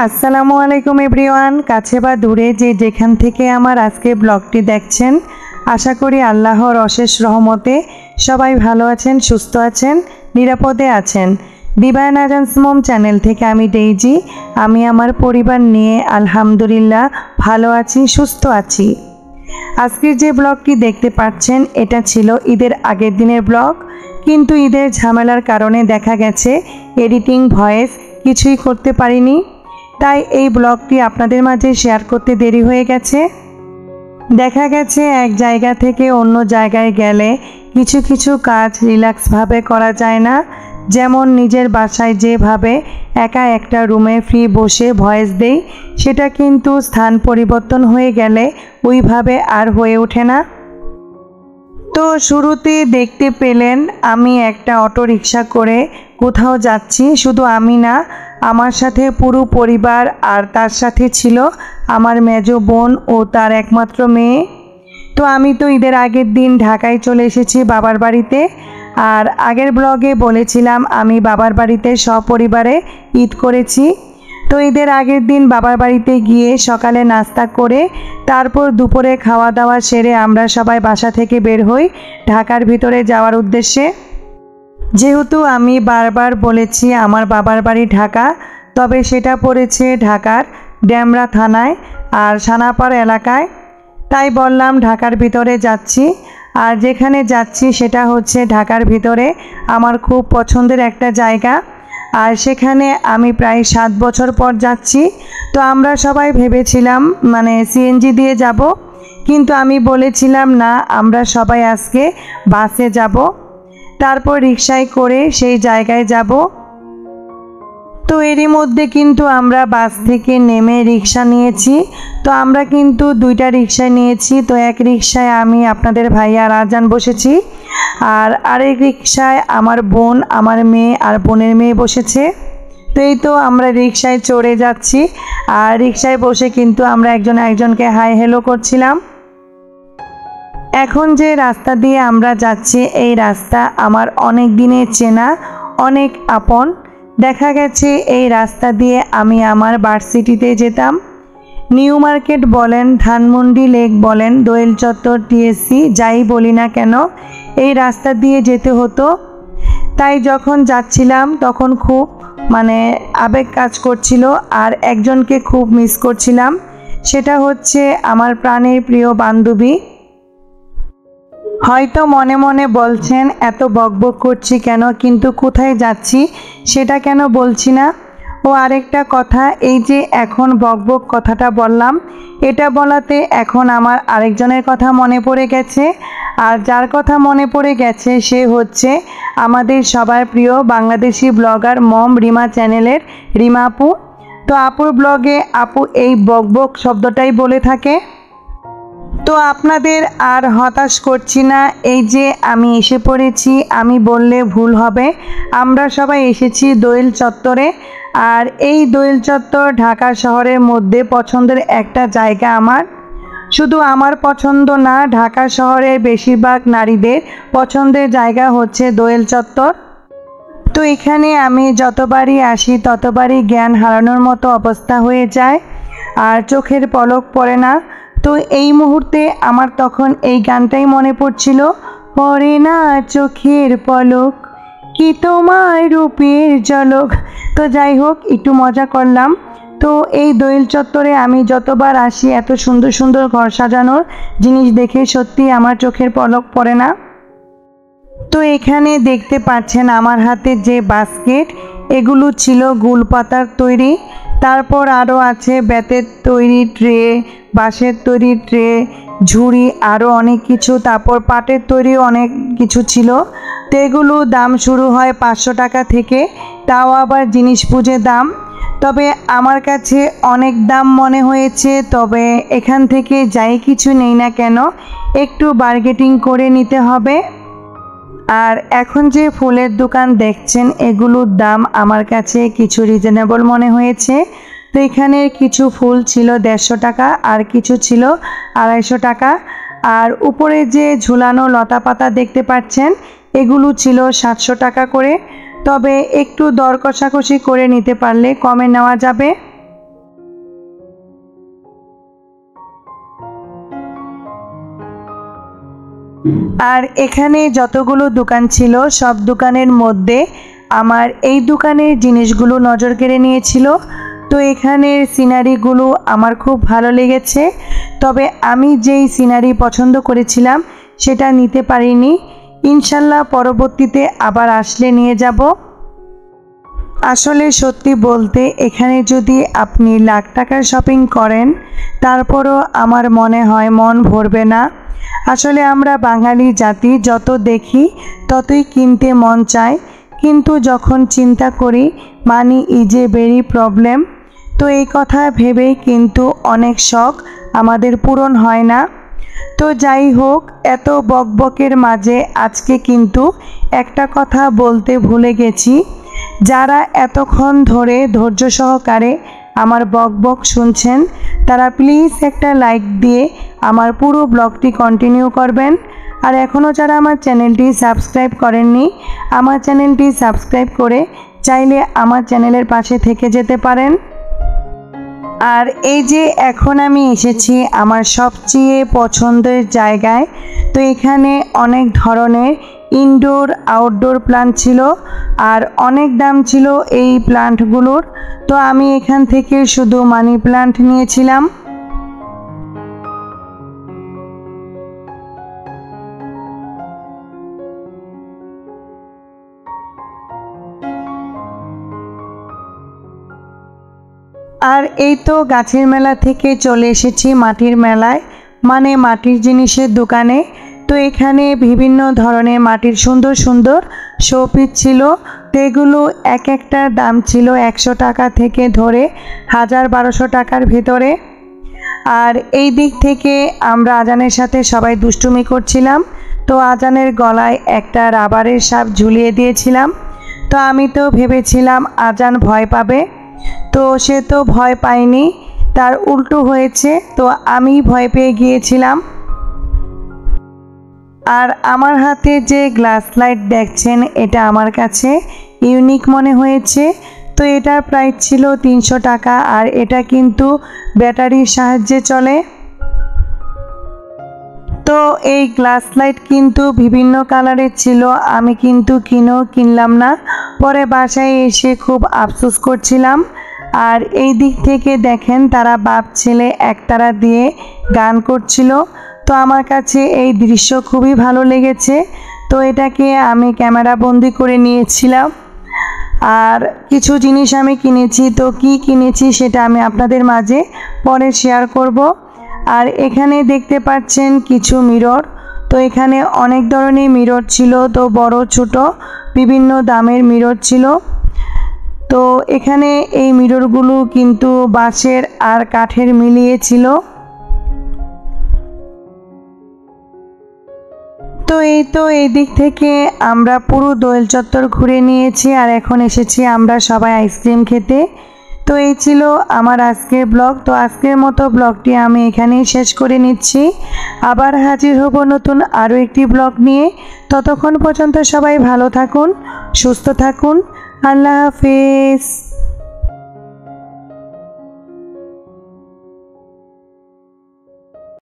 আসসালামু আলাইকুম এভরিওয়ান। কাছে বা দূরে যে যেখান থেকে আমার আজকে ব্লগটি দেখছেন, আশা করি আল্লাহর অশেষ রহমতে সবাই ভালো আছেন, সুস্থ আছেন, নিরাপদে আছেন। ডিভাইন আজান্স মম চ্যানেল থেকে আমি ডেইজি। আমি আমার পরিবার নিয়ে আলহামদুলিল্লাহ ভালো আছি, সুস্থ আছি। আজকের যে ব্লগটি দেখতে পাচ্ছেন এটা ছিল ঈদের আগের দিনের ব্লগ, কিন্তু ঈদের ঝামেলার কারণে দেখা গেছে এডিটিং ভয়েস কিছুই করতে পারিনি, তাই এই ব্লগটি আপনাদের মাঝে শেয়ার করতে দেরি হয়ে গেছে। দেখা গেছে এক জায়গা থেকে অন্য জায়গায় গেলে কিছু কিছু কাজ রিল্যাক্সভাবে করা যায় না। যেমন নিজের বাসায় যেভাবে একা একটা রুমে ফ্রি বসে ভয়েস দেই, সেটা কিন্তু স্থান পরিবর্তন হয়ে গেলে ওইভাবে আর হয়ে ওঠে না। তো শুরুতে দেখতে পেলেন আমি একটা অটো রিক্সা করে কোথাও যাচ্ছি। শুধু আমি না, আমার সাথে পুরো পরিবার, আর তার সাথে ছিল আমার মেজো বোন ও তার একমাত্র মেয়ে। তো আমি তো ঈদের আগের দিন ঢাকায় চলে এসেছি বাবার বাড়িতে। আর আগের ব্লগে বলেছিলাম আমি বাবার বাড়িতে সপরিবারে ঈদ করেছি। তো ঈদের আগের দিন বাবার বাড়িতে গিয়ে সকালে নাস্তা করে তারপর দুপুরে খাওয়া দাওয়া সেরে আমরা সবাই বাসা থেকে বের হই ঢাকার ভিতরে যাওয়ার উদ্দেশ্যে। যেহেতু আমি বারবার বলেছি আমার বাবার বাড়ি ঢাকা, তবে সেটা পড়েছে ঢাকার ডেমরা থানায় আর সানাপাড় এলাকায়, তাই বললাম ঢাকার ভিতরে যাচ্ছি। আর যেখানে যাচ্ছি সেটা হচ্ছে ঢাকার ভিতরে আমার খুব পছন্দের একটা জায়গা, আর সেখানে আমি প্রায় 7 বছর পর যাচ্ছি। তো আমরা সবাই ভেবেছিলাম সিএনজি দিয়ে যাব, কিন্তু আমি বলেছিলাম না, আমরা সবাই আজকে বাসে যাব, তারপর রিকশায় করে সেই জায়গায় যাব। তো এরই মধ্যে কিন্তু আমরা বাস থেকে নেমে রিকশা নিয়েছি। তো আমরা কিন্তু 2টা রিকশায় নিয়েছি। তো এক রিকশায় আমি আপনাদের ভাইয়া রাজান বসেছি, আর আরেক রিকশায় আমার বোন, আমার মেয়ে আর বোনের মেয়ে বসেছে। তো এই তো আমরা রিকশায় চড়ে যাচ্ছি, আর রিকশায় বসে কিন্তু আমরা একজন একজনকে হাই হ্যালো করছিলাম। এখন যে রাস্তা দিয়ে আমরা যাচ্ছি, এই রাস্তা আমার অনেক দিনের চেনা, অনেক আপন। দেখা গেছে এই রাস্তা দিয়ে আমি আমার ভার্সিটিতে যেতাম। নিউ মার্কেট বলেন, ধানমন্ডি লেক বলেন, দোয়েল চত্বর, টিএসসি, যাই বলি না কেন, এই রাস্তা দিয়ে যেতে হতো। তাই যখন যাচ্ছিলাম তখন খুব আবেগ কাজ করছিল, আর একজনকে খুব মিস করছিলাম। সেটা হচ্ছে আমার প্রাণের প্রিয় বান্ধবী। হয়তো মনে মনে বলছেন এত বকবক করছি কেন, কিন্তু কোথায় যাচ্ছি সেটা কেন বলছি না। ও আরেকটা কথা, এই যে এখন বকবক কথাটা বললাম, এটা বলাতে এখন আমার আরেকজনের কথা মনে পড়ে গেছে। আর যার কথা মনে পড়ে গেছে সে হচ্ছে আমাদের সবার প্রিয় বাংলাদেশি ব্লগার মম রিমা চ্যানেলের রিমা আপু। তো আপুর ব্লগে আপু এই বকবক শব্দটাই বলে থাকে। তো আপনাদের আর হতাশ করছি না, এই যে আমি এসে পড়েছি, আমি বললে ভুল হবে, আমরা সবাই এসেছি দোয়েল চত্বরে। আর এই দোয়েল চত্বর ঢাকা শহরের মধ্যে পছন্দের একটা জায়গা আমার। শুধু আমার পছন্দ না, ঢাকা শহরের বেশিরভাগ নারীদের পছন্দের জায়গা হচ্ছে দোয়েল চত্বর। তো এখানে আমি যতবারই আসি ততবারই জ্ঞান হারানোর মতো অবস্থা হয়ে যায়, আর চোখের পলক পড়ে না। তো এই মুহূর্তে আমার তখন এই গানটাই মনে পড়ছিল, পড়ে না চোখের পলক কি তোমার রূপের ঝলক। তো যাই হোক, একটু মজা করলাম। তো এই দোয়েল চত্বরে আমি যতবার আসি এত সুন্দর সুন্দর ঘর সাজানোর জিনিস দেখে সত্যি আমার চোখের পলক পড়ে না। তো এখানে দেখতে পাচ্ছেন আমার হাতে যে বাস্কেট, এগুলো ছিল গুল পাতার তৈরি। তারপর আরও আছে বেতের তৈরি ট্রে, বাঁশের তৈরি ট্রে, ঝুড়ি, আরও অনেক কিছু। তারপর পাটের তৈরি অনেক কিছু ছিল। তো এগুলো দাম শুরু হয় 500 টাকা থেকে, তাও আবার জিনিস বুঝে দাম। তবে আমার কাছে অনেক দাম মনে হয়েছে। তবে এখান থেকে যাই কিছু নেই না কেন, একটু বার্গেটিং করে নিতে হবে। আর এখন যে ফুলের দোকান দেখছেন, এগুলোর দাম আমার কাছে কিছু রিজনেবল মনে হয়েছে। তো এখানে কিছু ফুল ছিল 150 টাকা, আর কিছু ছিল 250 টাকা। আর উপরে যে ঝুলানো লতা পাতা দেখতে পাচ্ছেন, এগুলো ছিল 700 টাকা করে। তবে একটু দর কষাকষি করে নিতে পারলে কমে নেওয়া যাবে। আর এখানে যতগুলো দোকান ছিল সব দোকানের মধ্যে আমার এই দোকানের জিনিসগুলো নজর কেড়ে নিয়েছিল। তো এখানের সিনারিগুলো আমার খুব ভালো লেগেছে, তবে আমি যেই সিনারি পছন্দ করেছিলাম সেটা নিতে পারিনি। ইনশাল্লাহ পরবর্তীতে আবার আসলে নিয়ে যাব। আসলে সত্যি বলতে এখানে যদি আপনি লাখ টাকার শপিং করেন তারপরও আমার মনে হয় মন ভরবে না। আসলে আমরা বাঙালি জাতি যত দেখি ততই কিনতে মন চায়, কিন্তু যখন চিন্তা করি money is a very problem, তো এই কথা ভেবেই কিন্তু অনেক শখ আমাদের পূরণ হয় না। তো যাই হোক, এত বকবকের মাঝে আজকে কিন্তু একটা কথা বলতে ভুলে গেছি। যারা এতক্ষণ ধরে ধৈর্য সহকারে আমার বকবক শুনছেন তারা প্লিজ একটা লাইক দিয়ে আমার পুরো ব্লগটি কন্টিনিউ করবেন। আর এখনও যারা আমার চ্যানেলটি সাবস্ক্রাইব করেননি, আমার চ্যানেলটি সাবস্ক্রাইব করে চাইলে আমার চ্যানেলের পাশে থেকে যেতে পারেন। আর এই যে এখন আমি এসেছি আমার সবচেয়ে পছন্দের জায়গায়। তো এখানে অনেক ধরনের ইনডোর আউটডোর প্লান্ট ছিল আর অনেক দাম ছিল এই প্লান্টগুলোর। তো আমি এখান থেকে শুধু মানি প্লান্ট নিয়েছিলাম। আর এই তো গাছের মেলা থেকে চলে এসেছি মাটির মেলায়, মানে মাটির জিনিসের দোকানে। তো এখানে বিভিন্ন ধরনের মাটির সুন্দর সুন্দর শোপিস ছিল। তো এগুলো এক একটার দাম ছিল 100 টাকা থেকে ধরে 1000-1200 টাকার ভিতরে। আর এই দিক থেকে আমরা আজানের সাথে সবাই দুষ্টুমি করছিলাম। তো আজানের গলায় একটা রাবারের সাপ ঝুলিয়ে দিয়েছিলাম। তো আমি তো ভেবেছিলাম আজান ভয় পাবে, তো সে তো ভয় পায়নি, তার উল্টো হয়েছে। তো আমি ভয় পেয়ে গিয়েছিলাম। আর আমার হাতে যে গ্লাস লাইট দেখছেন এটা আমার কাছে ইউনিক মনে হয়েছে। তো এটার প্রাইস ছিল 300 টাকা, আর এটা কিন্তু ব্যাটারির সাহায্যে চলে। তো এই গ্লাস লাইট কিন্তু বিভিন্ন কালারের ছিল, আমি কিন্তু কিনলাম না। পরে বাসায় এসে খুব আফসোস করছিলাম। আর এই দিক থেকে দেখেন তারা বাপ ছেলে একতারা দিয়ে গান করছিল। তো আমার কাছে এই দৃশ্য খুবই ভালো লেগেছে। তো এটাকে আমি ক্যামেরা বন্দি করে নিয়েছিলাম। আর কিছু জিনিস আমি কিনেছি, তো কি কিনেছি সেটা আমি আপনাদের মাঝে পরে শেয়ার করব। আর এখানে দেখতে পাচ্ছেন কিছু মিরর। তো এখানে অনেক ধরনের মিরর ছিল, তো বড় ছোট বিভিন্ন দামের মিরর ছিল। তো এখানে এই মিররগুলো কিন্তু বাঁশের আর কাঠের মিলিয়ে ছিল। তো এই দিক থেকে আমরা পুরো দোয়েল চত্বর ঘুরে নিয়েছি, আর এখন এসেছি আমরা সবাই আইসক্রিম খেতে। তো এই ছিল আমার আজকের ব্লগ। তো আজকের মতো ব্লগটি আমি এখানেই শেষ করে নিচ্ছি। আবার হাজির হব নতুন আরও একটি ব্লগ নিয়ে। ততক্ষণ পর্যন্ত সবাই ভালো থাকুন, সুস্থ থাকুন। আল্লাহ হাফেজ।